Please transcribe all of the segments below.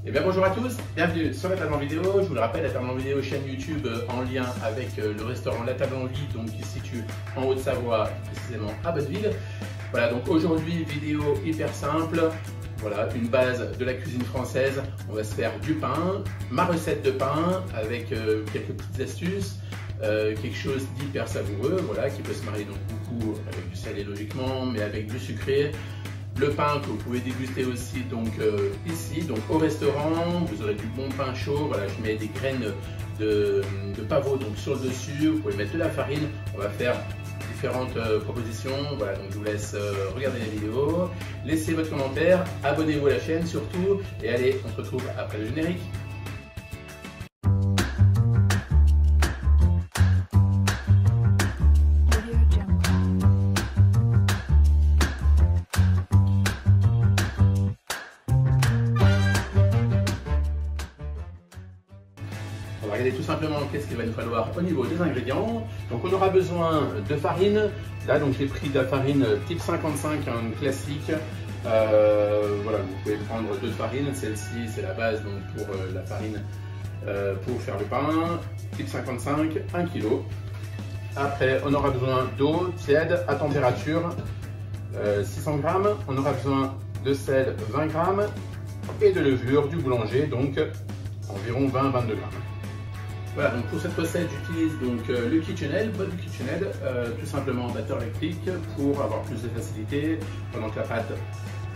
Et bien bonjour à tous, bienvenue sur La Table en Vidéo. Je vous le rappelle, La Table en Vidéo, chaîne YouTube en lien avec le restaurant La Table en Vie, donc qui se situe en Haute-Savoie, précisément à Botteville. Voilà, donc aujourd'hui, vidéo hyper simple. Voilà, une base de la cuisine française. On va se faire du pain, ma recette de pain avec quelques petites astuces. Quelque chose d'hyper savoureux, voilà, qui peut se marier donc beaucoup avec du salé logiquement, mais avec du sucré. Le pain que vous pouvez déguster aussi donc ici, donc au restaurant, vous aurez du bon pain chaud. Voilà, je mets des graines de pavot donc sur le dessus. Vous pouvez mettre de la farine. On va faire différentes propositions. Voilà, donc je vous laisse regarder la vidéo, laissez votre commentaire, abonnez-vous à la chaîne surtout, et allez, on se retrouve après le générique. On va regarder tout simplement qu'est-ce qu'il va nous falloir au niveau des ingrédients. Donc on aura besoin de farine. Là donc j'ai pris de la farine type 55, hein, classique. Voilà, vous pouvez prendre deux farines. Celle-ci c'est la base donc pour la farine pour faire le pain. Type 55, 1 kg. Après on aura besoin d'eau tiède à température 600 g. On aura besoin de sel 20 g et de levure du boulanger donc environ 20-22 g. Voilà, donc pour cette recette, j'utilise donc le KitchenAid, boîte du KitchenAid, tout simplement batteur électrique pour avoir plus de facilité pendant que la pâte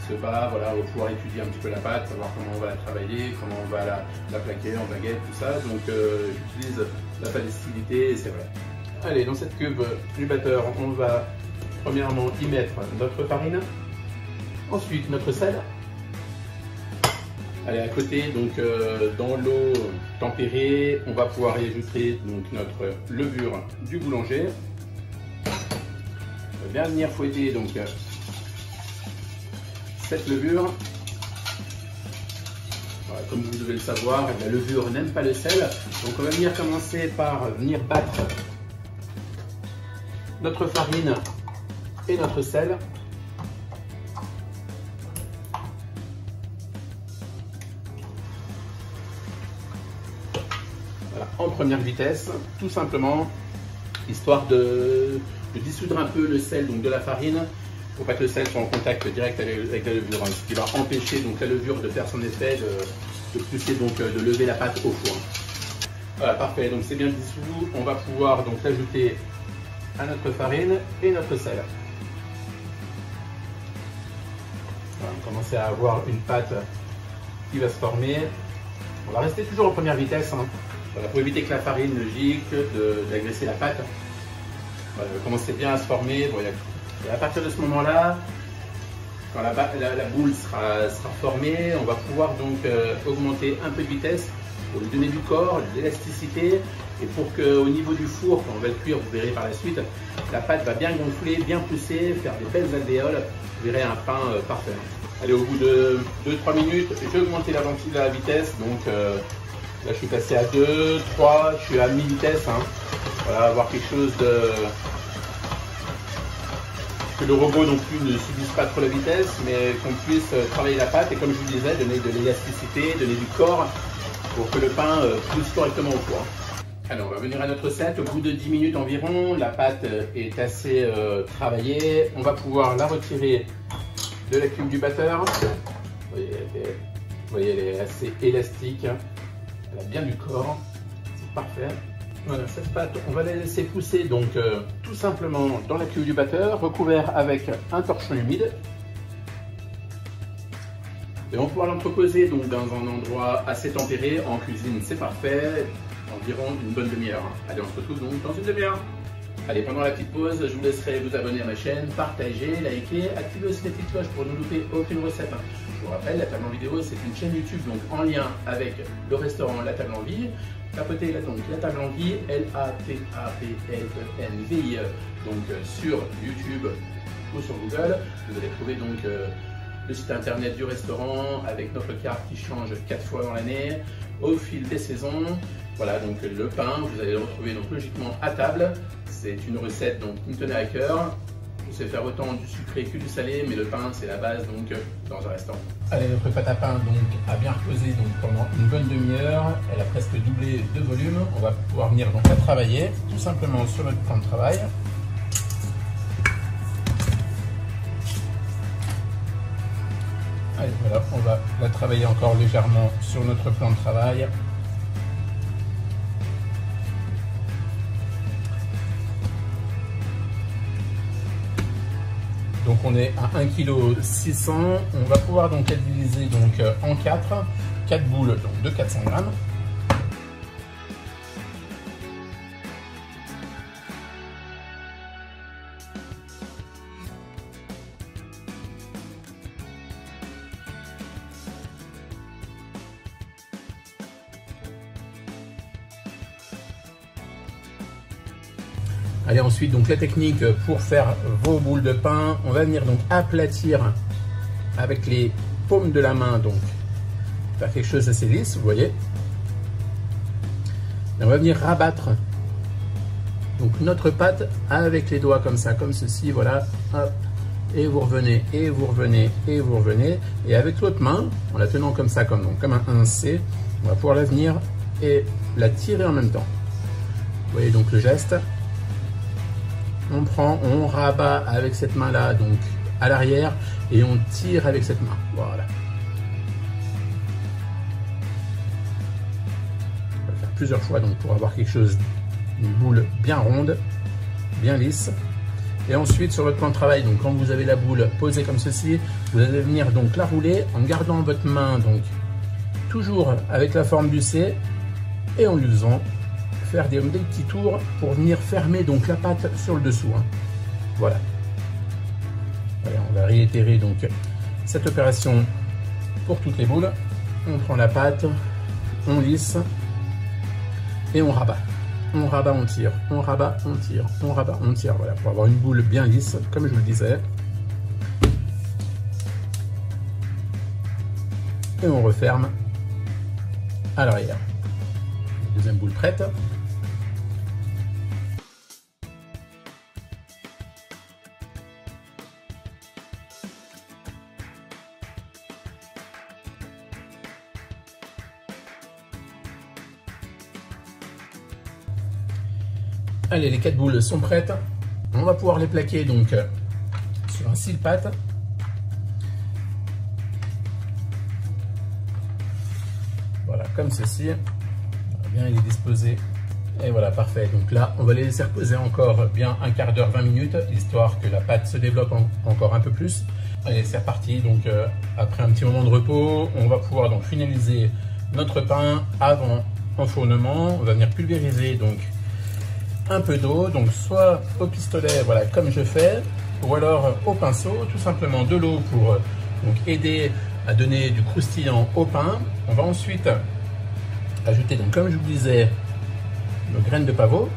se bat. Voilà, on va pouvoir étudier un petit peu la pâte, savoir comment on va la travailler, comment on va la plaquer en baguette, tout ça. Donc j'utilise la facilité et c'est vrai. Allez, dans cette cuve du batteur, on va premièrement y mettre notre farine, ensuite notre sel. Allez, à côté, donc dans l'eau tempérée, on va pouvoir y ajouter donc notre levure du boulanger. On va bien venir fouetter donc cette levure. Voilà, comme vous devez le savoir, la levure n'aime pas le sel, donc on va venir commencer par venir battre notre farine et notre sel. En première vitesse, tout simplement, histoire de dissoudre un peu le sel donc de la farine, pour pas que le sel soit en contact direct avec la levure, hein, ce qui va empêcher donc la levure de faire son effet, de pousser donc de lever la pâte au four. Voilà, parfait. Donc c'est bien dissous. On va pouvoir donc l'ajouter à notre farine et notre sel. Voilà, on commence à avoir une pâte qui va se former. On va rester toujours en première vitesse. Hein. Voilà, pour éviter que la farine gicle, d'agresser la pâte. Voilà, elle commence bien à se former. Bon, et à partir de ce moment-là, quand la boule sera formée, on va pouvoir donc augmenter un peu de vitesse pour lui donner du corps, de l'élasticité, et pour qu'au niveau du four, quand on va le cuire, vous verrez par la suite, la pâte va bien gonfler, bien pousser, faire des belles alvéoles. Vous verrez un pain parfait. Allez, au bout de 2-3 minutes, j'ai augmenté la vitesse, donc là je suis passé à 2, 3, je suis à mi-vitesse. Hein. Voilà, avoir quelque chose que le robot non plus ne subisse pas trop la vitesse, mais qu'on puisse travailler la pâte et comme je vous disais, donner de l'élasticité, donner du corps pour que le pain pousse correctement au four. Alors on va venir à notre recette. Au bout de 10 minutes environ, la pâte est assez travaillée. On va pouvoir la retirer de la cuve du batteur. Vous voyez, elle est assez élastique. Elle a bien du corps. C'est parfait. Voilà, cette pâte, on va la laisser pousser donc tout simplement dans la cuve du batteur, recouvert avec un torchon humide. Et on va pouvoir l'entreposer donc dans un endroit assez tempéré. En cuisine, c'est parfait. Environ une bonne demi-heure. Allez, on se retrouve donc dans une demi-heure. Allez, pendant la petite pause, je vous laisserai vous abonner à ma chaîne, partager, liker, activer aussi la petite cloche pour ne louper aucune recette. Je vous rappelle, La Table en Vidéo, c'est une chaîne YouTube donc en lien avec le restaurant La Table en Vie. Tapotez là donc La Table en Vie, LATAPLENVIE, donc sur YouTube ou sur Google. Vous allez trouver donc le site internet du restaurant avec notre carte qui change 4 fois dans l'année au fil des saisons. Voilà, donc le pain, vous allez le retrouver donc logiquement à table. C'est une recette donc, qui me tenait à cœur. Je sais faire autant du sucré que du salé, mais le pain c'est la base donc dans un restaurant. Allez, notre pâte à pain donc a bien reposé donc pendant une bonne demi-heure. Elle a presque doublé de volume. On va pouvoir venir donc la travailler tout simplement sur notre plan de travail. Allez, voilà, on va la travailler encore légèrement sur notre plan de travail. Donc on est à 1,6 kg. On va pouvoir donc la diviser donc en 4 boules donc de 400 grammes. Allez, ensuite, donc la technique pour faire vos boules de pain, on va venir donc aplatir avec les paumes de la main, donc faire quelque chose d'assez lisse, vous voyez. Et on va venir rabattre donc notre pâte avec les doigts comme ça, comme ceci, voilà. Hop. Et vous revenez, et vous revenez, et vous revenez. Et avec l'autre main, en la tenant comme ça, comme un C, on va pouvoir la venir et la tirer en même temps. Vous voyez donc le geste. On prend, on rabat avec cette main-là, donc à l'arrière, et on tire avec cette main. Voilà. On va le faire plusieurs fois donc pour avoir quelque chose, une boule bien ronde, bien lisse. Et ensuite sur votre plan de travail, donc quand vous avez la boule posée comme ceci, vous allez venir donc la rouler en gardant votre main donc toujours avec la forme du C et en l'usant. Faire des petits tours pour venir fermer donc la pâte sur le dessous. Hein. Voilà. Allez, on va réitérer donc cette opération pour toutes les boules. On prend la pâte, on lisse et on rabat. On rabat, on tire, on rabat, on tire, on rabat, on tire. Voilà, pour avoir une boule bien lisse, comme je vous le disais. Et on referme à l'arrière. Deuxième boule prête. Allez, les 4 boules sont prêtes. On va pouvoir les plaquer donc sur un cile-pâte. Voilà, comme ceci. Bien, il est disposé. Et voilà, parfait. Donc là, on va les laisser reposer encore bien un quart d'heure, 20 minutes, histoire que la pâte se développe encore un peu plus. Allez, c'est reparti. Donc après un petit moment de repos, on va pouvoir donc finaliser notre pain avant enfournement. On va venir pulvériser donc un peu d'eau, donc soit au pistolet, voilà, comme je fais, ou alors au pinceau, tout simplement de l'eau pour donc aider à donner du croustillant au pain. On va ensuite ajouter, donc comme je vous disais, nos graines de pavot.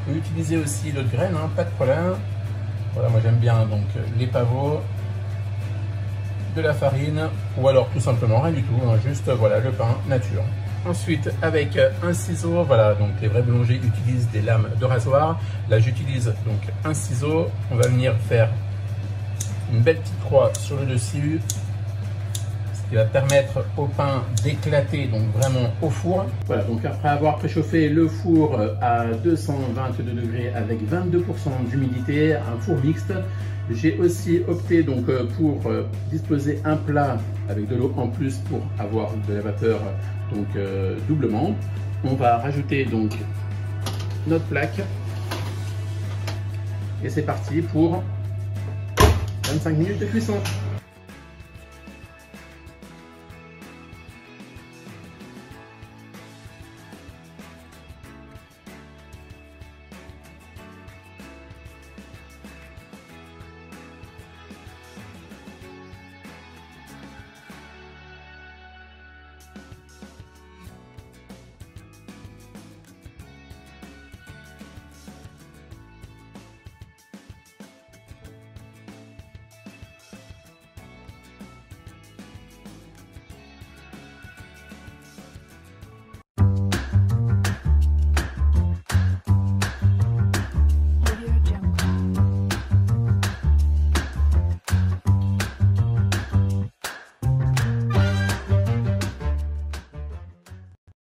Vous pouvez utiliser aussi d'autres graines, hein, pas de problème. Voilà, moi j'aime bien donc les pavots, de la farine, ou alors tout simplement rien du tout, hein, juste voilà le pain nature. Ensuite, avec un ciseau, voilà, donc les vrais boulangers utilisent des lames de rasoir. Là, j'utilise donc un ciseau. On va venir faire une belle petite croix sur le dessus, ce qui va permettre au pain d'éclater donc vraiment au four. Voilà, donc après avoir préchauffé le four à 222 degrés avec 22% d'humidité, un four mixte, j'ai aussi opté donc pour disposer un plat avec de l'eau en plus pour avoir de la vapeur donc doublement. On va rajouter donc notre plaque et c'est parti pour 25 minutes de cuisson.